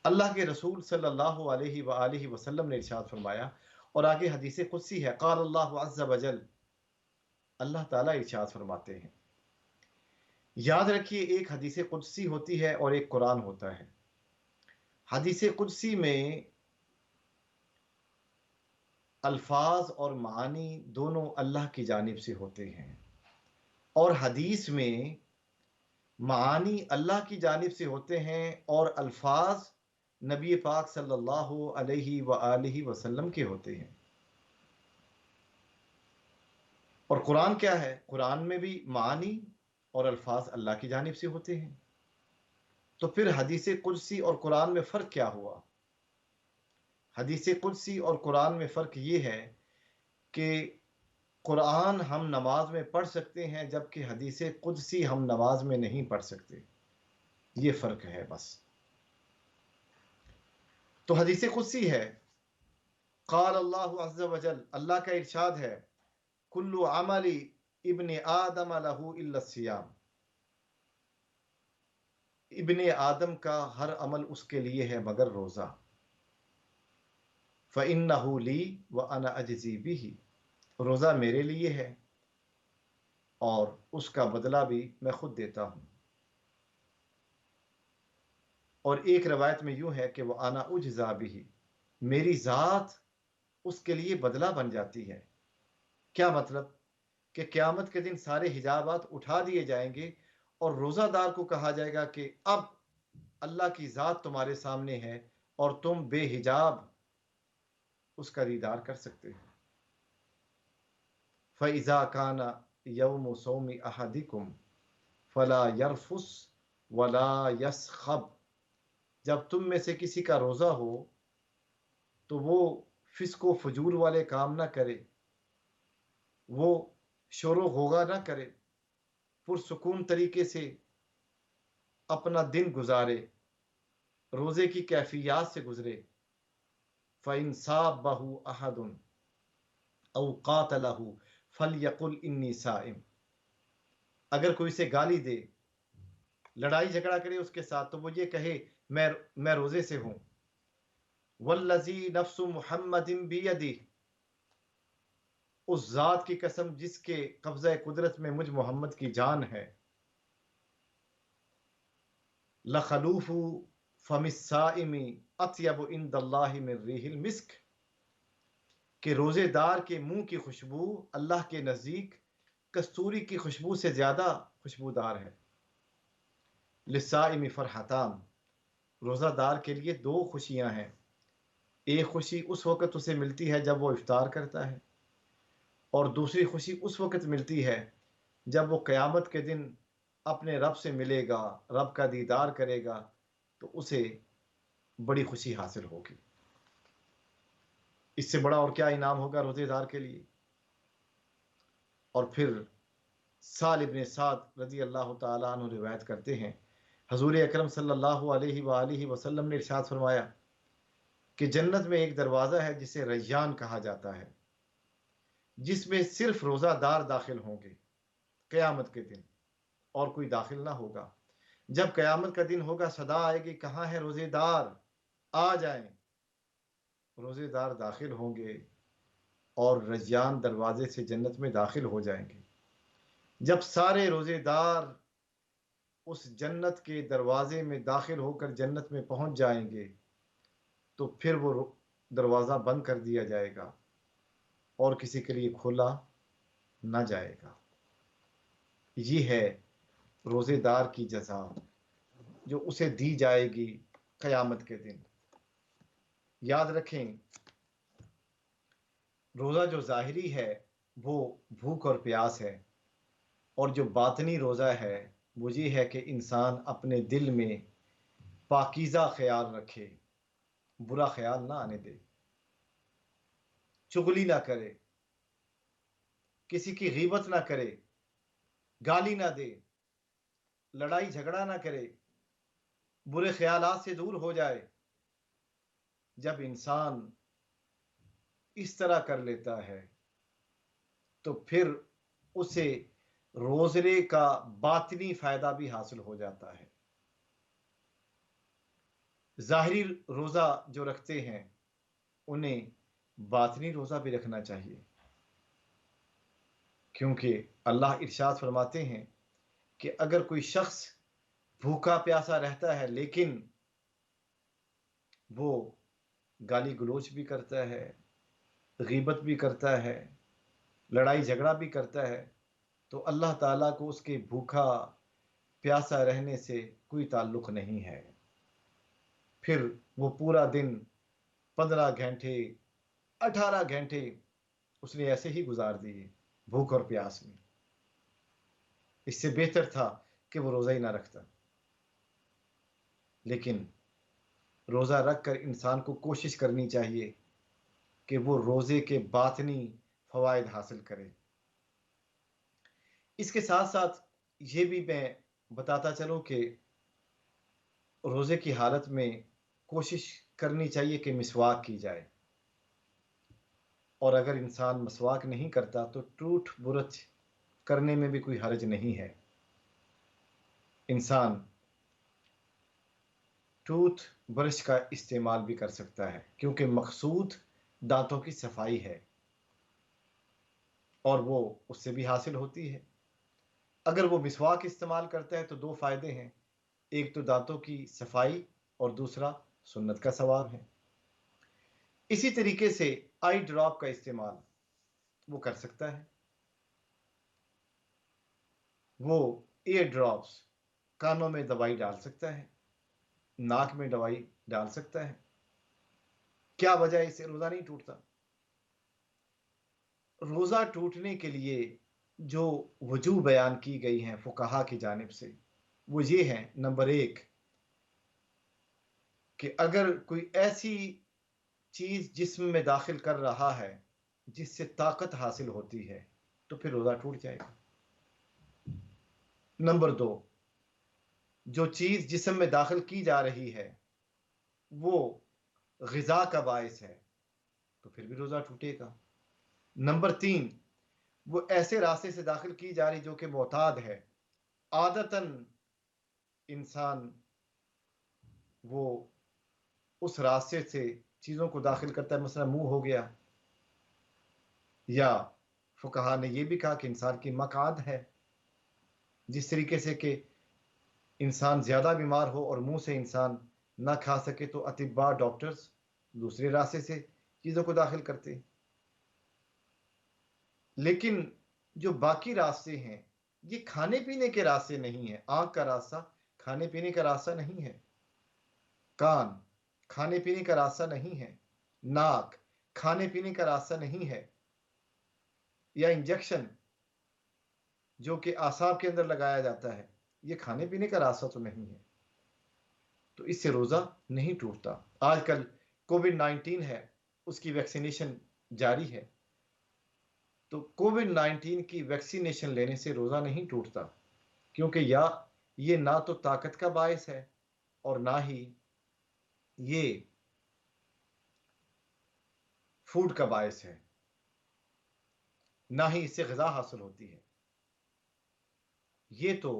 اللہ کے رسول صلی اللہ علیہ وآلہ وسلم نے ارشاد فرمایا، اور آگے حدیث قدسی ہے، قال اللہ عز وجل، اللہ تعالیٰ ارشاد فرماتے ہیں۔ یاد رکھیے ایک حدیث قدسی ہوتی ہے اور ایک قرآن ہوتا ہے۔ حدیث قدسی میں الفاظ اور معانی دونوں اللہ کی جانب سے ہوتے ہیں، اور حدیث میں معانی اللہ کی جانب سے ہوتے ہیں اور الفاظ نبی پاک صلی اللہ علیہ وآلہ وسلم کے ہوتے ہیں۔ اور قرآن کیا ہے؟ قرآن میں بھی معانی اور الفاظ اللہ کی جانب سے ہوتے ہیں۔ تو پھر حدیث قدسی اور قرآن میں فرق کیا ہوا؟ حدیث قدسی اور قرآن میں فرق یہ ہے کہ قرآن ہم نماز میں پڑھ سکتے ہیں جبکہ حدیث قدسی ہم نماز میں نہیں پڑھ سکتے، یہ فرق ہے بس۔ تو حدیث قدسی ہے، قال اللہ عز وجل، اللہ کا ارشاد ہے، کل عمل ابن آدم لہ الا الصیام، ابن آدم کا ہر عمل اس کے لیے ہے مگر روزہ، فإنہ لی وأنا اجزی بہ، روزہ میرے لیے ہے اور اس کا بدلہ بھی میں خود دیتا ہوں۔ اور ایک روایت میں یوں ہے کہ وہ انا اجزا بہ، میری ذات اس کے لیے بدلہ بن جاتی ہے۔ کیا مطلب؟ کہ قیامت کے دن سارے حجابات اٹھا دیے جائیں گے اور روزہ دار کو کہا جائے گا کہ اب اللہ کی ذات تمہارے سامنے ہے اور تم بے حجاب اس کا دیدار کر سکتے ہو۔ فَإِذَا كَانَ يَوْمُ صَوْمِ أَحَدِكُمْ فَلَا يَرْفُثْ وَلَا يَسْخَبْ، جب تم میں سے کسی کا روزہ ہو تو وہ فسق و فجور والے کام نہ کرے، وہ شور و غوغا نہ کرے، پرسکون طریقے سے اپنا دن گزارے، روزے کی کیفیات سے گزرے۔ فَإِنْ صَابَّهُ أَحَدٌ أَوْ قَاتَلَهُ فَلْيَقُلْ إِنِّي صَائِمٌ، اگر کوئی سے گالی دے، لڑائی جھگڑا کرے اس کے ساتھ، تو وہ یہ کہے میں روزے سے ہوں۔ وَالَّذِي نَفْسُ مُحَمَّدٍ بِيَدِهِ، اس ذات کی قسم جس کے قبضہ قدرت میں مجھ محمد کی جان ہے، لَخَلُوفُ فَمِ الصَّائِمِ أَطْيَبُ عِندَ اللَّهِ مِن رِيحِ الْمِسْكِ، کہ روزے دار کے منہ کی خوشبو اللہ کے نزدیک کستوری کی خوشبو سے زیادہ خوشبودار ہے۔ لِلصَّائِمِ فَرْحَتان، روزہ دار کے لیے دو خوشیاں ہیں، ایک خوشی اس وقت اسے ملتی ہے جب وہ افطار کرتا ہے، اور دوسری خوشی اس وقت ملتی ہے جب وہ قیامت کے دن اپنے رب سے ملے گا، رب کا دیدار کرے گا، تو اسے بڑی خوشی حاصل ہوگی۔ اس سے بڑا اور کیا انعام ہوگا روزے دار کے لیے؟ اور پھر سال ابن سعد رضی اللہ تعالیٰ عنہ روایت کرتے ہیں، حضور اکرم صلی اللہ علیہ وآلہ وسلم نے ارشاد فرمایا کہ جنت میں ایک دروازہ ہے جسے ریان کہا جاتا ہے، جس میں صرف روزہ دار داخل ہوں گے قیامت کے دن، اور کوئی داخل نہ ہوگا۔ جب قیامت کا دن ہوگا صدا آئے گی، کہاں ہے روزے دار، آ جائیں۔ روزے دار داخل ہوں گے اور ریان دروازے سے جنت میں داخل ہو جائیں گے۔ جب سارے روزے دار اس جنت کے دروازے میں داخل ہو کر جنت میں پہنچ جائیں گے تو پھر وہ دروازہ بند کر دیا جائے گا اور کسی کے لیے کھولا نہ جائے گا۔ یہ ہے روزے دار کی جزا جو اسے دی جائے گی قیامت کے دن۔ یاد رکھیں روزہ جو ظاہری ہے وہ بھوک اور پیاس ہے، اور جو باطنی روزہ ہے وہ یہ ہے کہ انسان اپنے دل میں پاکیزہ خیال رکھے، برا خیال نہ آنے دے، چغلی نہ کرے، کسی کی غیبت نہ کرے، گالی نہ دے، لڑائی جھگڑا نہ کرے، برے خیالات سے دور ہو جائے۔ جب انسان اس طرح کر لیتا ہے تو پھر اسے روزے کا باطنی فائدہ بھی حاصل ہو جاتا ہے۔ ظاہری روزہ جو رکھتے ہیں انہیں باطنی روزہ بھی رکھنا چاہیے، کیونکہ اللہ ارشاد فرماتے ہیں کہ اگر کوئی شخص بھوکا پیاسا رہتا ہے لیکن وہ گالی گلوچ بھی کرتا ہے، غیبت بھی کرتا ہے، لڑائی جھگڑا بھی کرتا ہے، تو اللہ تعالیٰ کو اس کے بھوکا پیاسا رہنے سے کوئی تعلق نہیں ہے۔ پھر وہ پورا دن 15 گھنٹے 18 گھنٹے اس نے ایسے ہی گزار دیے بھوک اور پیاس میں۔ اس سے بہتر تھا کہ وہ روزہ ہی نہ رکھتا۔ لیکن روزہ رکھ کر انسان کو کوشش کرنی چاہیے کہ وہ روزے کے باطنی فوائد حاصل کرے۔ اس کے ساتھ ساتھ یہ بھی میں بتاتا چلوں کہ روزے کی حالت میں کوشش کرنی چاہیے کہ مسواک کی جائے، اور اگر انسان مسواک نہیں کرتا تو ٹوٹ برچ کرنے میں بھی کوئی حرج نہیں ہے۔ انسان ٹوتھ برش کا استعمال بھی کر سکتا ہے، کیونکہ مقصود دانتوں کی صفائی ہے اور وہ اس سے بھی حاصل ہوتی ہے۔ اگر وہ مسواک استعمال کرتا ہے تو 2 فائدے ہیں، ایک تو دانتوں کی صفائی اور دوسرا سنت کا ثواب ہے۔ اسی طریقے سے آئی ڈراپ کا استعمال وہ کر سکتا ہے، وہ ایئر ڈراپس کانوں میں دوائی ڈال سکتا ہے، ناک میں دوائی ڈال سکتا ہے۔ کیا وجہ ہے؟ اس سے روزہ نہیں ٹوٹتا۔ روزہ ٹوٹنے کے لیے جو وجوہ بیان کی گئی ہیں فقہا کی جانب سے وہ یہ ہیں، نمبر 1 کہ اگر کوئی ایسی چیز جسم میں داخل کر رہا ہے جس سے طاقت حاصل ہوتی ہے تو پھر روزہ ٹوٹ جائے گا۔ نمبر 2 جو چیز جسم میں داخل کی جا رہی ہے وہ غذا کا باعث ہے تو پھر بھی روزہ ٹوٹے گا۔ نمبر 3 وہ ایسے راستے سے داخل کی جا رہی جو کہ معتاد ہے، عادتاً انسان وہ اس راستے سے چیزوں کو داخل کرتا ہے، مثلا منہ ہو گیا، یا فقہا نے یہ بھی کہا کہ انسان کی مقعد ہے، جس طریقے سے کہ انسان زیادہ بیمار ہو اور منہ سے انسان نہ کھا سکے تو اطباء ڈاکٹرز دوسرے راستے سے چیزوں کو داخل کرتے۔ لیکن جو باقی راستے ہیں یہ کھانے پینے کے راستے نہیں ہیں۔ آنکھ کا راستہ کھانے پینے کا راستہ نہیں ہے، کان کھانے پینے کا راستہ نہیں ہے، ناک کھانے پینے کا راستہ نہیں ہے، یا انجیکشن جو کہ اعصاب کے اندر لگایا جاتا ہے یہ کھانے پینے کا راستہ تو نہیں ہے، تو اس سے روزہ نہیں ٹوٹتا۔ آج کل کووڈ-19 ہے، اس کی ویکسینیشن جاری ہے، تو کووڈ-19 کی ویکسینیشن لینے سے روزہ نہیں ٹوٹتا، کیونکہ یا یہ نہ تو طاقت کا باعث ہے اور نہ ہی یہ فوڈ کا باعث ہے، نہ ہی اس سے غذا حاصل ہوتی ہے۔ یہ تو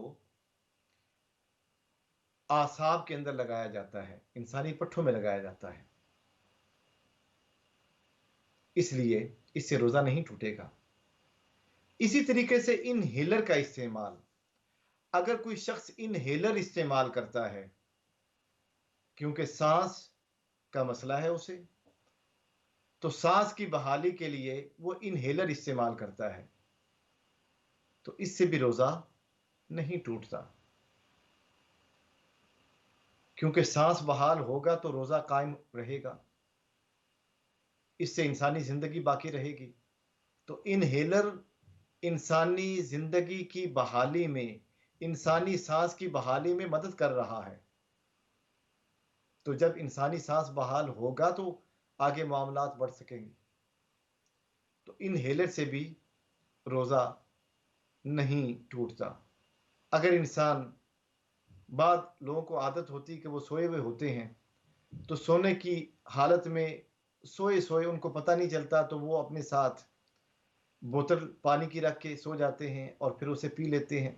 اعصاب کے اندر لگایا جاتا ہے، انسانی پٹھوں میں لگایا جاتا ہے، اس لیے اس سے روزہ نہیں ٹوٹے گا۔ اسی طریقے سے انہیلر کا استعمال، اگر کوئی شخص انہیلر استعمال کرتا ہے کیونکہ سانس کا مسئلہ ہے اسے، تو سانس کی بحالی کے لیے وہ انہیلر استعمال کرتا ہے تو اس سے بھی روزہ نہیں ٹوٹتا، کیونکہ سانس بحال ہوگا تو روزہ قائم رہے گا۔ اس سے انسانی زندگی باقی رہے گی۔ تو انہیلر انسانی زندگی کی بحالی میں، انسانی سانس کی بحالی میں مدد کر رہا ہے۔ تو جب انسانی سانس بحال ہوگا تو آگے معاملات بڑھ سکیں گے۔ تو انہیلر سے بھی روزہ نہیں ٹوٹتا۔ اگر انسان، بعض لوگوں کو عادت ہوتی کہ وہ سوئے ہوئے ہوتے ہیں، تو سونے کی حالت میں سوئے ان کو پتہ نہیں چلتا، تو وہ اپنے ساتھ بوتل پانی کی رکھ کے سو جاتے ہیں اور پھر اسے پی لیتے ہیں،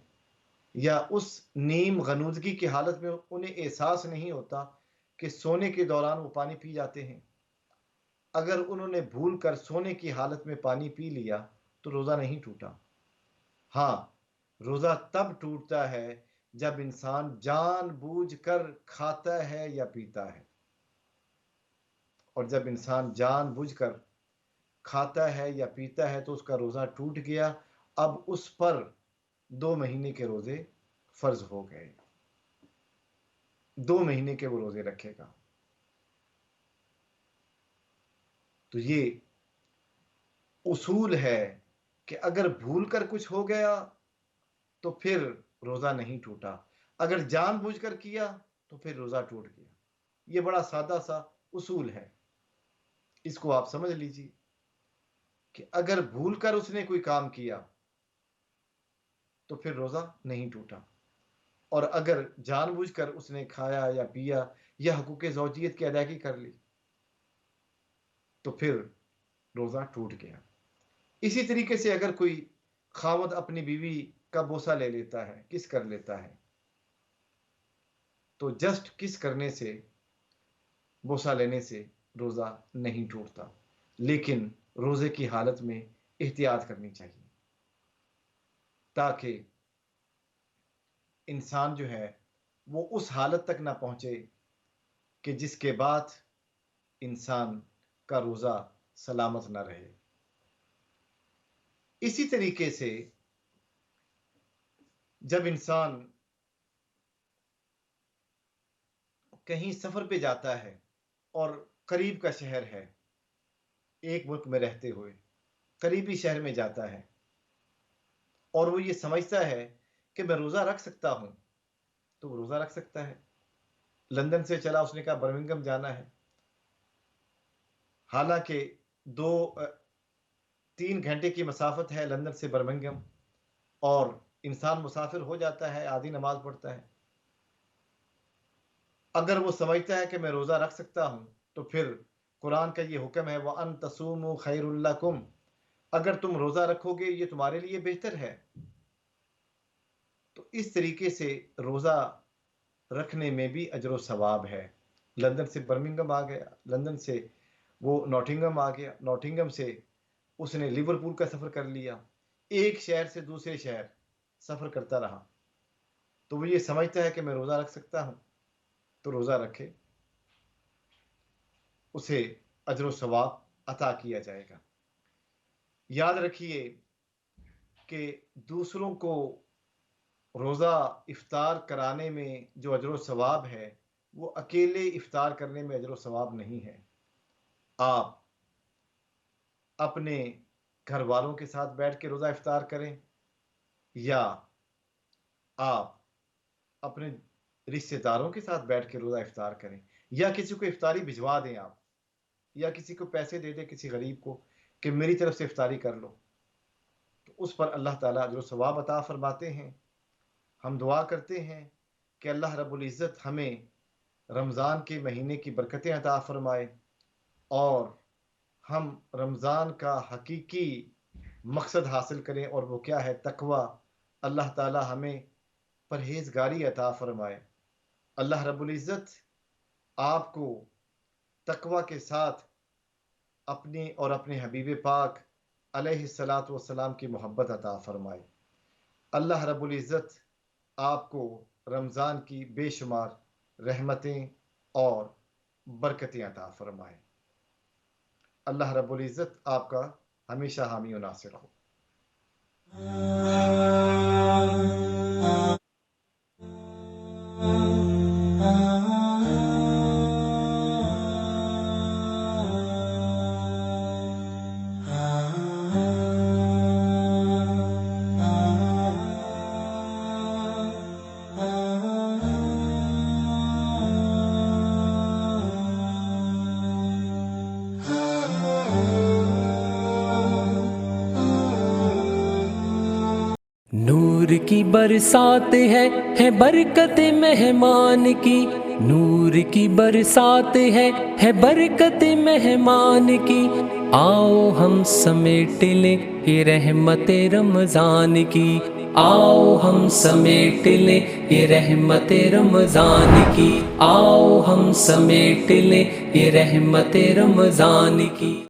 یا اس نیم غنودگی کی حالت میں انہیں احساس نہیں ہوتا کہ سونے کے دوران وہ پانی پی جاتے ہیں۔ اگر انہوں نے بھول کر سونے کی حالت میں پانی پی لیا تو روزہ نہیں ٹوٹا۔ ہاں، روزہ تب ٹوٹتا ہے جب انسان جان بوجھ کر کھاتا ہے یا پیتا ہے، اور جب انسان جان بوجھ کر کھاتا ہے یا پیتا ہے تو اس کا روزہ ٹوٹ گیا۔ اب اس پر 2 مہینے کے روزے فرض ہو گئے، 2 مہینے کے وہ روزے رکھے گا۔ تو یہ اصول ہے کہ اگر بھول کر کچھ ہو گیا تو پھر روزہ نہیں ٹوٹا، اگر جان بوجھ کر کیا تو پھر روزہ ٹوٹ گیا۔ یہ بڑا سادہ سا اصول ہے، اس کو آپ سمجھ لیجیے کہ اگر بھول کر اس نے کوئی کام کیا تو پھر روزہ نہیں ٹوٹا، اور اگر جان بوجھ کر اس نے کھایا یا پیا یا حقوق زوجیت کی ادائیگی کر لی تو پھر روزہ ٹوٹ گیا۔ اسی طریقے سے اگر کوئی خاوند اپنی بیوی کا بوسہ لے لیتا ہے، کس کر لیتا ہے، تو جسٹ کس کرنے سے، بوسہ لینے سے روزہ نہیں ٹوٹتا، لیکن روزے کی حالت میں احتیاط کرنی چاہیے تاکہ انسان جو ہے وہ اس حالت تک نہ پہنچے کہ جس کے بعد انسان کا روزہ سلامت نہ رہے۔ اسی طریقے سے جب انسان کہیں سفر پہ جاتا ہے اور قریب کا شہر ہے، ایک ملک میں رہتے ہوئے قریبی شہر میں جاتا ہے اور وہ یہ سمجھتا ہے کہ میں روزہ رکھ سکتا ہوں، تو وہ روزہ رکھ سکتا ہے۔ لندن سے چلا، اس نے کہا برمنگم جانا ہے، حالانکہ 2-3 گھنٹے کی مسافت ہے لندن سے برمنگم، اور انسان مسافر ہو جاتا ہے، آدھی نماز پڑھتا ہے۔ اگر وہ سمجھتا ہے کہ میں روزہ رکھ سکتا ہوں تو پھر قرآن کا یہ حکم ہے وَأَن تَصُومُوا خَيْرٌ لَكُمْ، اگر تم روزہ رکھو گے یہ تمہارے لیے بہتر ہے۔ تو اس طریقے سے روزہ رکھنے میں بھی اجر و ثواب ہے۔ لندن سے برمنگم آ گیا، لندن سے وہ نوٹنگم آ گیا، نوٹنگم سے اس نے لیورپول کا سفر کر لیا، ایک شہر سے دوسرے شہر سفر کرتا رہا، تو وہ یہ سمجھتا ہے کہ میں روزہ رکھ سکتا ہوں، تو روزہ رکھے، اسے اجر و ثواب عطا کیا جائے گا۔ یاد رکھیے کہ دوسروں کو روزہ افطار کرانے میں جو اجر و ثواب ہے وہ اکیلے افطار کرنے میں اجر و ثواب نہیں ہے۔ آپ اپنے گھر والوں کے ساتھ بیٹھ کے روزہ افطار کریں، یا آپ اپنے رشتہ داروں کے ساتھ بیٹھ کے روزہ افطار کریں، یا کسی کو افطاری بھجوا دیں آپ، یا کسی کو پیسے دے دیں کسی غریب کو کہ میری طرف سے افطاری کر لو، تو اس پر اللہ تعالیٰ اجر و ثواب عطا فرماتے ہیں۔ ہم دعا کرتے ہیں کہ اللہ رب العزت ہمیں رمضان کے مہینے کی برکتیں عطا فرمائے، اور ہم رمضان کا حقیقی مقصد حاصل کریں، اور وہ کیا ہے؟ تقوی۔ اللہ تعالیٰ ہمیں پرہیزگاری عطا فرمائے۔ اللہ رب العزت آپ کو تقوی کے ساتھ اپنی اور اپنے حبیب پاک علیہ الصلاۃ والسلام کی محبت عطا فرمائے۔ اللہ رب العزت آپ کو رمضان کی بے شمار رحمتیں اور برکتیں عطا فرمائے۔ اللہ رب العزت آپ کا ہمیشہ حامی و ناصر ہو۔ کی برسات ہے برکت مہمان کی، نور کی برسات ہے برکت مہمان کی، آؤ ہم سمیٹ لیں یہ رحمت رمضان کی، آؤ ہم سمیٹ لیں یہ رحمت رمضان کی، آؤ ہم سمیٹ لیں یہ رحمت رمضان کی۔